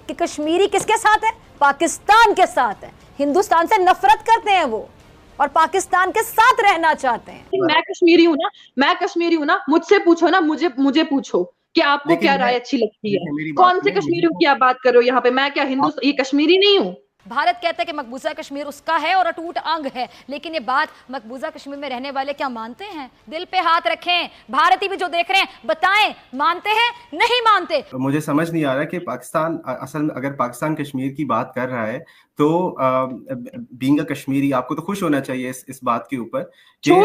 कि कश्मीरी किसके साथ है? पाकिस्तान के साथ है। हिंदुस्तान से नफरत करते हैं वो और पाकिस्तान के साथ रहना चाहते हैं। मैं कश्मीरी हूँ ना, मुझसे पूछो ना, मुझे पूछो कि आपको क्या राय अच्छी लगती है। कौन से कश्मीरियों की आप बात कर रहे हो यहाँ पे? मैं क्या ये कश्मीरी नहीं हूँ? भारत कहता है कि मकबूजा कश्मीर उसका है और अटूट अंग है, लेकिन ये बात मकबूजा कश्मीर में रहने वाले क्या मानते हैं? दिल पे हाथ रखें, भारतीय भी जो देख रहे हैं बताएं, मानते हैं नहीं मानते? मुझे समझ नहीं आ रहा कि पाकिस्तान असल में अगर पाकिस्तान कश्मीर की बात कर रहा है तो बीइंग अ कश्मीरी आपको तो खुश होना चाहिए इस बात के ऊपर क्यों?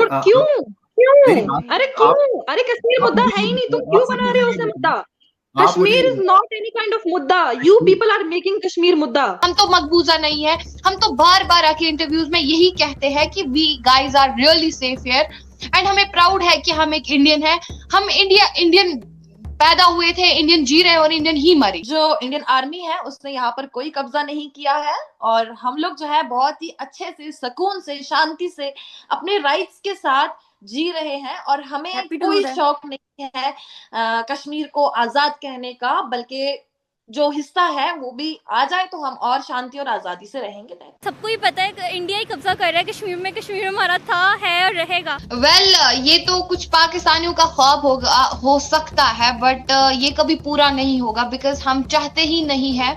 अरे कश्मीर मुद्दा है ही नहीं, तुम क्यों बना रहे हो उसे मुद्दा? Kashmir is not any kind of मुद्दा। You people are making Kashmir मुद्दा। हम तो मकबूजा नहीं है, हम तो बार बार आके इंटरव्यूज में यही कहते हैं कि we guys are really safe here and हमें प्राउड है कि हम एक इंडियन है। हम इंडियन पैदा हुए थे, इंडियन जी रहे और इंडियन ही मरे। जो इंडियन आर्मी है उसने यहाँ पर कोई कब्जा नहीं किया है और हम लोग जो है बहुत ही अच्छे से, सुकून से, शांति से अपने राइट्स के साथ जी रहे हैं और हमें कोई शौक नहीं है कश्मीर को आजाद कहने का, बल्कि जो हिस्सा है वो भी आ जाए तो हम और शांति और आजादी से रहेंगे। सबको ही पता है इंडिया ही कब्जा कर रहा है कश्मीर में, कश्मीर हमारा था, है और रहेगा। ये तो कुछ पाकिस्तानियों का ख्वाब हो सकता है, बट ये कभी पूरा नहीं होगा बिकॉज हम चाहते ही नहीं है।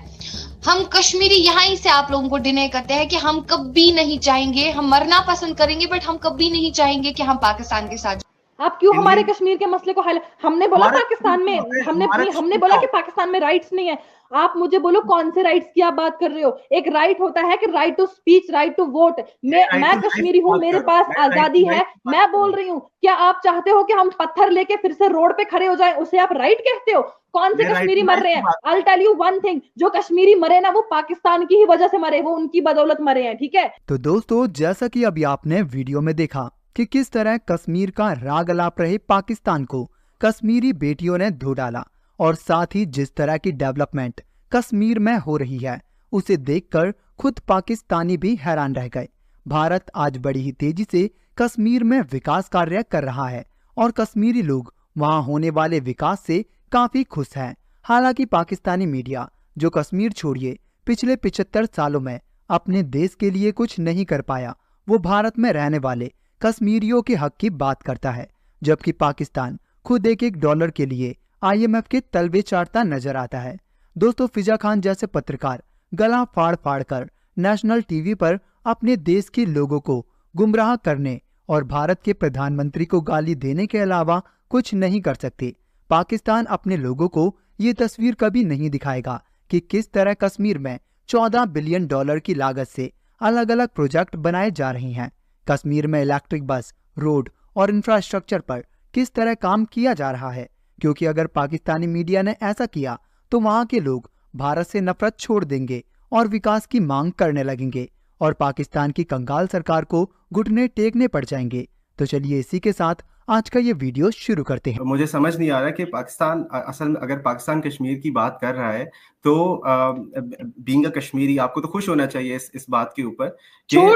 हम कश्मीरी यहाँ ही से आप लोगों को डिने करते हैं कि हम कभी नहीं चाहेंगे, हम मरना पसंद करेंगे बट हम कभी नहीं चाहेंगे कि हम पाकिस्तान के साथ। आप क्यों हमारे कश्मीर के मसले को हमने बोला पाकिस्तान में, हमने बोला कि पाकिस्तान में राइट्स नहीं है। आप मुझे बोलो कौन से राइट्स की आप बात कर रहे हो? एक राइट होता है कि right to speech, right to vote. मैं कश्मीरी हूँ, मेरे पास आजादी है, मैं बोल रही हूँ। क्या आप चाहते हो कि हम पत्थर लेके फिर से रोड पे खड़े हो जाएं? उसे आप राइट कहते हो? कौन से कश्मीरी मर रहे हैं? I will tell you one thing, जो कश्मीरी मरे ना वो पाकिस्तान की ही वजह से मरे, वो उनकी बदौलत मरे हैं, ठीक है? तो दोस्तों, जैसा कि अभी आपने वीडियो में देखा कि किस तरह कश्मीर का राग अलाप रहे पाकिस्तान को कश्मीरी बेटियों ने धो डाला और साथ ही जिस तरह की डेवलपमेंट कश्मीर में हो रही है उसे देखकर खुद पाकिस्तानी भी हैरान रह गए। भारत आज बड़ी ही तेजी से कश्मीर में विकास कार्य कर रहा है और कश्मीरी लोग वहां होने वाले विकास से काफी खुश हैं। हालांकि पाकिस्तानी मीडिया, जो कश्मीर छोड़िए पिछले 75 सालों में अपने देश के लिए कुछ नहीं कर पाया, वो भारत में रहने वाले कश्मीरियों के हक की बात करता है, जबकि पाकिस्तान खुद एक डॉलर के लिए IMF के तलवे चाटता नजर आता है। दोस्तों, फिजा खान जैसे पत्रकार गला फाड़ फाड़ कर नेशनल टीवी पर अपने देश के लोगों को गुमराह करने और भारत के प्रधानमंत्री को गाली देने के अलावा कुछ नहीं कर सकते। पाकिस्तान अपने लोगों को ये तस्वीर कभी नहीं दिखाएगा कि किस तरह कश्मीर में 14 बिलियन डॉलर की लागत से अलग अलग प्रोजेक्ट बनाए जा रहे हैं। कश्मीर में इलेक्ट्रिक बस, रोड और इंफ्रास्ट्रक्चर पर किस तरह काम किया जा रहा है, क्योंकि अगर पाकिस्तानी मीडिया ने ऐसा किया तो वहां के लोग भारत से नफरत छोड़ देंगे और विकास की मांग करने लगेंगे और पाकिस्तान की कंगाल सरकार को घुटने टेकने पड़ जाएंगे। तो चलिए इसी के साथ आज का ये वीडियो शुरू करते हैं। मुझे समझ नहीं आ रहा कि पाकिस्तान असल में अगर पाकिस्तान कश्मीर की बात कर रहा है तो बीइंग अ कश्मीरी आपको तो खुश होना चाहिए इस बात के ऊपर। क्यों?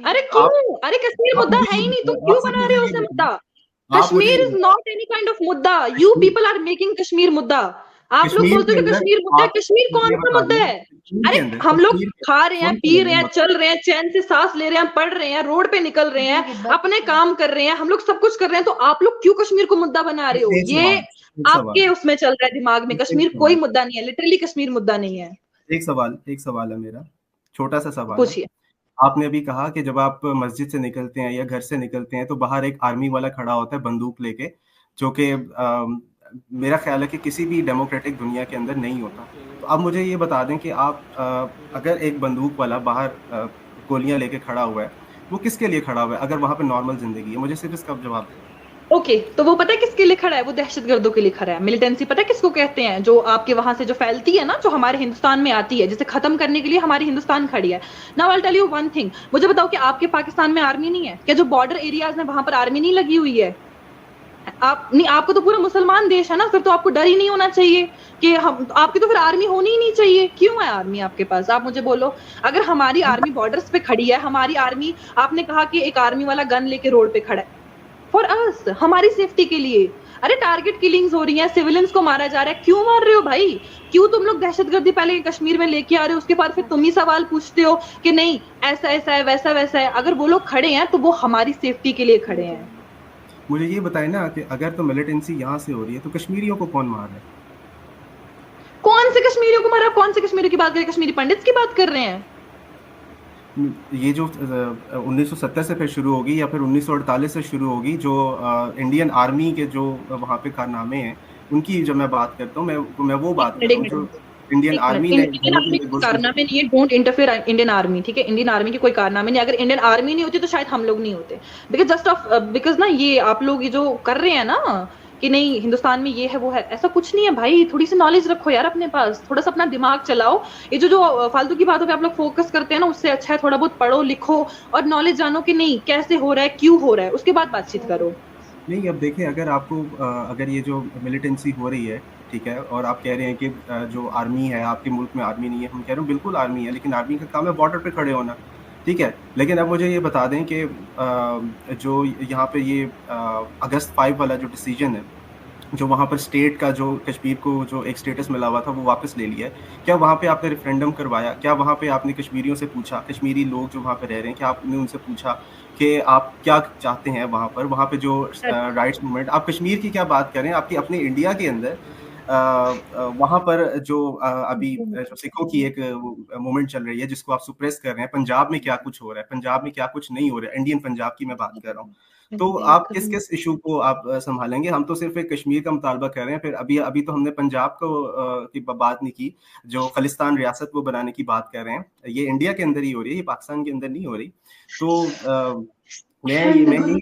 अरे कश्मीर मुद्दा है ही नहीं, तुम क्यों बना रहे हो उसे मुद्दा? Kashmir is not any kind of मुद्दा। You people are making Kashmir मुद्दा। आप लोग बोलते हो कि कश्मीर मुद्दा है। कश्मीर कौन सा मुद्दा है? अरे हम लोग खा रहे हैं, पी रहे हैं, चल रहे हैं, चैन से सांस ले रहे हैं, पढ़ रहे हैं, रोड पे निकल रहे हैं, अपने काम कर रहे हैं, हम लोग सब कुछ कर रहे हैं, तो आप लोग क्यों कश्मीर को मुद्दा बना रहे हो? ये आपके उसमें चल रहा है दिमाग में। कश्मीर कोई मुद्दा नहीं है, लिटरली कश्मीर मुद्दा नहीं है। एक सवाल है मेरा, छोटा सा सवाल। पूछिए। आपने अभी कहा कि जब आप मस्जिद से निकलते हैं या घर से निकलते हैं तो बाहर एक आर्मी वाला खड़ा होता है बंदूक लेके, जो कि मेरा ख्याल है कि किसी भी डेमोक्रेटिक दुनिया के अंदर नहीं होता। तो आप मुझे ये बता दें कि आप अगर एक बंदूक वाला बाहर गोलियां लेके खड़ा हुआ है, वो किसके लिए खड़ा हुआ है अगर वहाँ पे नॉर्मल जिंदगी है? मुझे सिर्फ इसका जवाब दें। ओके, तो वो पता है किसके लिए खड़ा है? वो दहशतगर्दों के लिए खड़ा है। मिलिटेंसी पता है किसको कहते हैं? जो आपके वहां से जो फैलती है ना, जो हमारे हिंदुस्तान में आती है, जिसे खत्म करने के लिए हमारी हिंदुस्तान खड़ी है। Now I will tell you one thing, मुझे बताओ कि आपके पाकिस्तान में आर्मी नहीं है क्या? जो बॉर्डर एरियाज में वहां पर आर्मी नहीं लगी हुई है? आपको तो पूरा मुसलमान देश है ना, फिर तो आपको डर ही नहीं होना चाहिए कि आपकी तो फिर आर्मी होनी ही नहीं चाहिए। क्यों है आर्मी आपके पास? आप मुझे बोलो। अगर हमारी आर्मी बॉर्डर्स पे खड़ी है, हमारी आर्मी, आपने कहा कि एक आर्मी वाला गन लेके रोड पे खड़ा है, फॉर अस, हमारी सेफ्टी के लिए। अरे टारगेट किलिंग्स हो रही हैं, सिविलियंस को मारा जा रहा है, क्यों मार रहे हो भाई? क्यों तुम लोग दहशतगर्दी पहले कश्मीर में लेके आ रहे हो, उसके बाद फिर तुम ही सवाल पूछते हो कि नहीं ऐसा ऐसा है, वैसा वैसा है। अगर वो लोग खड़े हैं तो वो हमारी सेफ्टी के लिए खड़े हैं। मुझे ये बताए ना कि अगर तो मिलिटेंसी यहाँ से हो रही है तो कश्मीरियों को कौन मार रहा है? कौन से कश्मीरियों को मारा? कौन से कश्मीरियों की बात कर रहे हैं? कश्मीरी पंडित्स की बात कर रहे हैं? ये जो 1970 से फिर शुरू होगी या फिर 1948 से शुरू होगी, जो इंडियन आर्मी के जो वहाँ पे कारनामे हैं उनकी जब मैं बात करता हूँ, मैं वो बात कर रहा हूँ जो इंडियन आर्मी ने कारनामे नहीं है। डोंट इंटरफेयर इंडियन आर्मी, ठीक है? इंडियन आर्मी के कोई कारनामे नहीं। अगर इंडियन आर्मी नहीं होती तो शायद हम लोग नहीं होते। बिकॉज ना ये आप लोग ये जो कर रहे हैं ना कि नहीं हिंदुस्तान में ये है वो है, ऐसा कुछ नहीं है भाई। थोड़ी सी नॉलेज रखो यार अपने पास, थोड़ा सा अपना दिमाग चलाओ। ये जो फालतू की बातों पे आप लोग फोकस करते हैं ना, उससे अच्छा है थोड़ा बहुत पढ़ो लिखो और नॉलेज जानो कि नहीं कैसे हो रहा है, क्यों हो रहा है, उसके बाद बातचीत करो। नहीं, अब देखिए, अगर आपको अगर ये जो मिलिटेंसी हो रही है, ठीक है, और आप कह रहे हैं कि जो आर्मी है आपके मुल्क में आर्मी नहीं है, हम कह रहे हैं बिल्कुल आर्मी है, लेकिन आर्मी का काम है बॉर्डर पे खड़े होना, ठीक है। लेकिन अब मुझे ये बता दें कि जो यहाँ पे ये अगस्त 5 वाला जो डिसीजन है, जो वहाँ पर स्टेट का जो कश्मीर को जो एक स्टेटस मिला हुआ था वो वापस ले लिया है, क्या वहाँ पे आपने रेफरेंडम करवाया? क्या वहाँ पे आपने कश्मीरियों से पूछा, कश्मीरी लोग जो वहाँ पे रह रहे हैं, क्या आपने उनसे पूछा कि आप क्या चाहते हैं वहाँ पे जो राइट्स मूवमेंट, आप कश्मीर की क्या बात करें, आपकी अपने इंडिया के अंदर वहाँ पर जो अभी जो सिखों की एक मूवमेंट चल रही है जिसको आप सुप्रेस कर रहे हैं, पंजाब में क्या कुछ हो रहा है, पंजाब में क्या कुछ नहीं हो रहा है, इंडियन पंजाब की मैं बात कर रहा हूँ। तो आप किस किस इशू को आप संभालेंगे? हम तो सिर्फ एक कश्मीर का मुतालबा कर रहे हैं। फिर अभी तो हमने पंजाब को की बात नहीं की, जो खालिस्तान रियासत वो बनाने की बात कर रहे हैं। ये इंडिया के अंदर ही हो रही है, ये पाकिस्तान के अंदर नहीं हो रही। तो मैं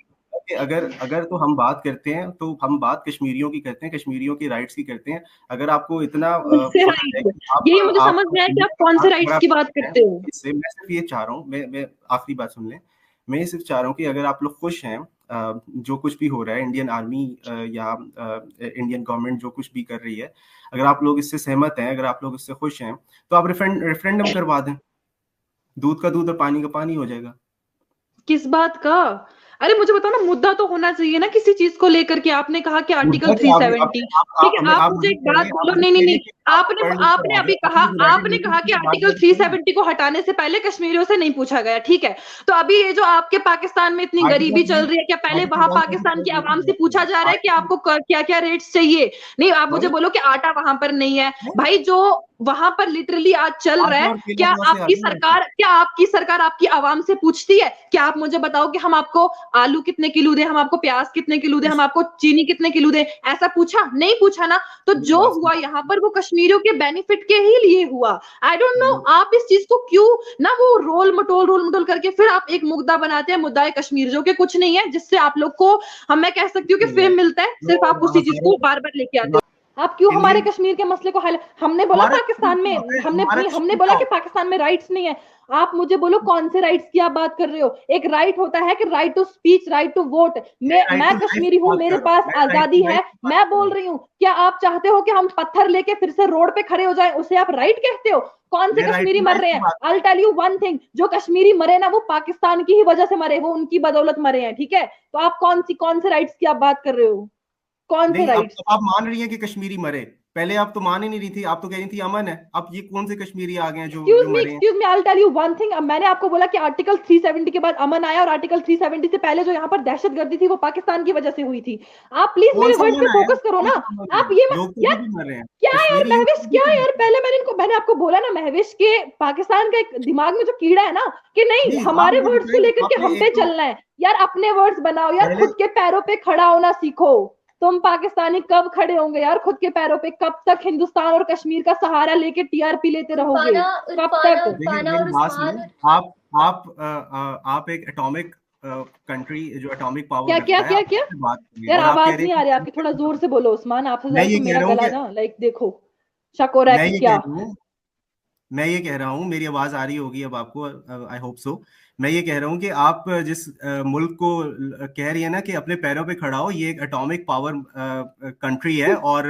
कि अगर तो हम बात करते हैं तो हम बात कश्मीरियों की करते हैं, कश्मीरियों की राइट्स की करते हैं। अगर आपको इतना यही मुझे समझ में आया कि आप कौन से राइट्स की बात करते हो। इससे मैं सिर्फ ये चाह रहा हूँ, मैं आखिरी बात सुन लें, मैं ये सिर्फ चाह रहा हूँ कि अगर आप लोग खुश हैं जो कुछ भी हो रहा है, इंडियन आर्मी या इंडियन गवर्नमेंट जो कुछ भी कर रही है, अगर आप लोग इससे सहमत हैं, अगर आप लोग इससे खुश हैं, तो आप रेफरेंडम करवा दें, दूध का दूध और पानी का पानी हो जाएगा। किस बात का? अरे मुझे बताओ ना, मुद्दा तो होना चाहिए ना किसी चीज को लेकर के। आपने कहा कि आर्टिकल 370, ठीक है, आप मुझे एक बात बोलो। नहीं, आपने अभी कहा, आपने कहा कि आर्टिकल 370 को हटाने से पहले कश्मीरियों से नहीं पूछा गया, ठीक है। तो अभी ये जो आपके पाकिस्तान में इतनी गरीबी चल रही है, क्या पहले वहां पाकिस्तान की आवाम से पूछा जा रहा है कि आपको क्या क्या रेट्स चाहिए? नहीं, आप मुझे बोलो कि आटा वहां पर नहीं है भाई, जो वहां पर लिटरली आज चल रहा है। क्या आपकी सरकार आपकी आवाम से पूछती है? क्या आप मुझे बताओ कि हम आपको आलू कितने किलो दें, हम आपको प्याज कितने किलो दें, हम आपको चीनी कितने किलो दें? ऐसा पूछा? नहीं पूछा ना। तो जो हुआ यहाँ पर वो कश्मीरियों के बेनिफिट के ही लिए हुआ। आई डोंट नो आप इस चीज को क्यों ना वो रोल मटोल करके फिर आप एक मुद्दा बनाते हैं, मुद्दा कश्मीर, जो कि कुछ नहीं है, जिससे आप लोग को मैं कह सकती हूँ कि फेम मिलता है। सिर्फ आप उसी चीज को बार बार लेके आते हो। आप क्यों हमारे कश्मीर के मसले को हमने बोला पाकिस्तान में, हमने बोला कि पाकिस्तान में राइट्स नहीं है। आप मुझे बोलो कौन से राइट्स की आप बात कर रहे हो? एक राइट होता है कि right to speech, right to vote. मैं कश्मीरी हूँ, मेरे पास आजादी है, मैं बोल रही हूँ। क्या आप चाहते हो कि हम पत्थर लेके फिर से रोड पे खड़े हो जाएं? उसे आप राइट कहते हो? कौन से कश्मीरी मर रहे हैं? I'll tell you one thing, जो कश्मीरी मरे ना वो पाकिस्तान की ही वजह से मरे, वो उनकी बदौलत मरे हैं, ठीक है? तो आप कौन से राइट्स की आप बात कर रहे हो? कौन से राइट्स? आप मान रही हैं कि कश्मीरी मरे, पहले आप तो मान ही नहीं रही थी, आप तो कह रही थी अमन है। अब ये कौन से कश्मीरी आ गए हैं जो मरे हैं? Excuse me, I'll tell you one thing, मैंने आपको बोला कि आर्टिकल 370 के बाद अमन आया, और आर्टिकल 370 से पहले जो यहाँ पर दहशतगर्दी थी वो पाकिस्तान की वजह से हुई थी। आप प्लीज मेरे वर्ड पे फोकस करो ना। आप ये क्या यार महविश, क्या यार, पहले मैंने आपको बोला ना महविश के पाकिस्तान का एक दिमाग में जो कीड़ा है ना कि नहीं हमारे वर्ड्स को लेकर के हम पे चलना है। यार अपने वर्ड्स बनाओ यार, खुद के पैरों पे खड़ा होना सीखो। तुम पाकिस्तानी कब खड़े होंगे यार खुद के पैरों पे? कब तक हिंदुस्तान और कश्मीर का सहारा लेके टीआरपी लेते रहोगे? कब तक? आप एक एटॉमिक कंट्री, जो एटॉमिक पावर क्या यार आवाज नहीं आ रही आपकी, थोड़ा जोर से बोलो उस्मान। आपसे मेरा गला ना लाइक देखो शक हो रहा है क्या? मैं ये कह रहा हूँ, मेरी आवाज आ रही होगी अब आपको, आई होप सो। मैं ये कह रहा हूँ कि आप जिस मुल्क को कह रही है ना कि अपने पैरों पे खड़ा हो, ये एक एटॉमिक पावर कंट्री है, और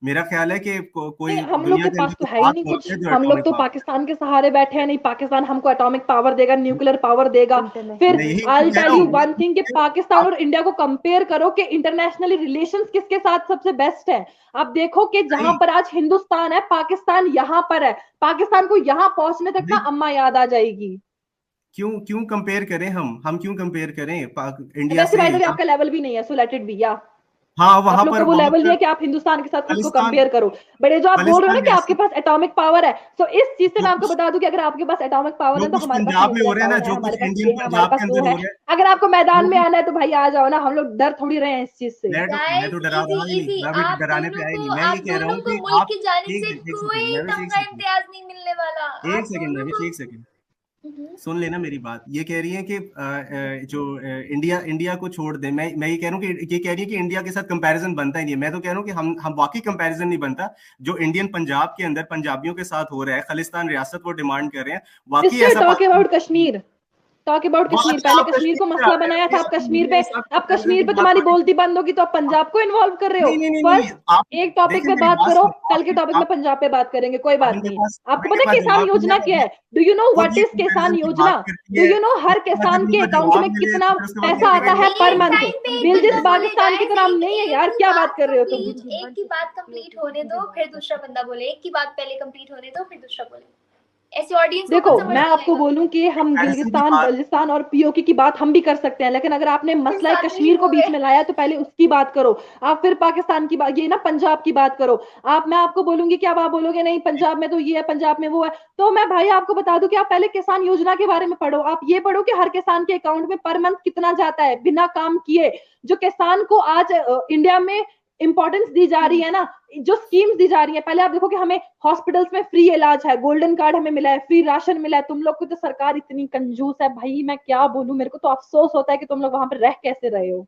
मेरा ख्याल है कि कोई हम लोग के पास तो है ही नहीं कुछ, हम लोग तो पाकिस्तान के सहारे बैठे हैं। नहीं, पाकिस्तान हमको एटॉमिक पावर देगा, न्यूक्लियर पावर देगा। फिर I tell you one thing कि पाकिस्तान और इंडिया को कंपेयर करो कि इंटरनेशनली रिलेशंस किसके साथ सबसे बेस्ट है। आप देखो कि जहां पर आज हिंदुस्तान है, पाकिस्तान यहाँ पर है। पाकिस्तान को यहाँ पहुंचने तक ना अम्मा याद आ जाएगी। क्यों कंपेयर करें हम क्यों कंपेयर करें इंडिया से? वैसे आपका लेवल भी नहीं है, सो लेट इट बी। या हाँ, वहां पर वो लेवल नहीं है कि आप हिंदुस्तान के साथ खुद को कंपेयर करो। बड़े जो आप बोल रहे हो ना कि आपके पास एटॉमिक पावर है, तो इस चीज से मैं आपको बता दूं कि अगर आपके पास एटॉमिक पावर है तो हमारे पास पंजाब में हो रहा है ना, जो कुछ इंडियन पंजाब के अंदर हो रहा है। अगर आपको मैदान में आना है तो भाई आ जाओ ना, हम लोग डर थोड़ी रहे हैं इस चीज से। मैं तो डरा रहा ही नहीं, मैं भी डराने पे आया नहीं। मैं ये कह रहा हूँ कि आप इम्तियाज नहीं मिलने वाला। एक सेकंड सुन लेना मेरी बात। ये कह रही है कि जो इंडिया को छोड़ दे। मैं ये कह रहा हूँ कि ये कह रही है कि इंडिया के साथ कंपैरिजन बनता ही नहीं है। मैं तो कह रहा हूँ कि हम वाकई कंपैरिजन नहीं बनता। जो इंडियन पंजाब के अंदर पंजाबियों के साथ हो रहा है, खालिस्तान रियासत वो डिमांड कर रहे हैं, वाकई ऐसा। Talk about Kashmir, talk about Kashmir. पहले कश्मीर को मसला बनाया था, आप कश्मीर पे, अब कश्मीर पे तुम्हारी बोलती बंद होगी तो आप पंजाब को इन्वॉल्व कर रहे हो। फर्स्ट एक टॉपिक पे बात करो, कल के टॉपिक में पंजाब पे बात करेंगे, कोई बात नहीं। आपको पता है किसान योजना क्या है? Do you know what is किसान योजना? डू यू नो हर किसान के अकाउंट में कितना पैसा आता है पर मंथ? बिल्डिस पाकिस्तान की तरह नहीं है यार, क्या बात कर रहे हो तुम? एक की बात कंप्लीट होने दो फिर दूसरा बंदा बोले, एक की बात पहले कंप्लीट होने दो फिर दूसरा बोले। ऐसी ऑडियंस देखो, मैं आपको बोलूं कि हम गिलगिस्तान बल्जिस्तान और पीओके की बात हम भी कर सकते हैं, लेकिन अगर आपने मसला कश्मीर को बीच में लाया तो पहले उसकी बात करो। आप फिर पाकिस्तान की बात, ये ना पंजाब की बात करो। मैं आपको बोलूंगी कि अब आप बोलोगे नहीं पंजाब में तो ये है, पंजाब में वो है, तो मैं भाई आपको बता दूं कि आप पहले किसान योजना के बारे में पढ़ो। आप ये पढ़ो कि हर किसान के अकाउंट में पर मंथ कितना जाता है बिना काम किए। जो किसान को आज इंडिया में इंपॉर्टेंस दी जा रही है ना, जो स्कीम्स दी जा रही है, पहले आप देखो कि हमें हॉस्पिटल्स में फ्री इलाज है, गोल्डन कार्ड हमें मिला है, फ्री राशन मिला है। तुम लोग को तो सरकार इतनी कंजूस है भाई, मैं क्या बोलूं, मेरे को तो अफसोस होता है कि तुम लोग वहां पर रह कैसे रहे हो।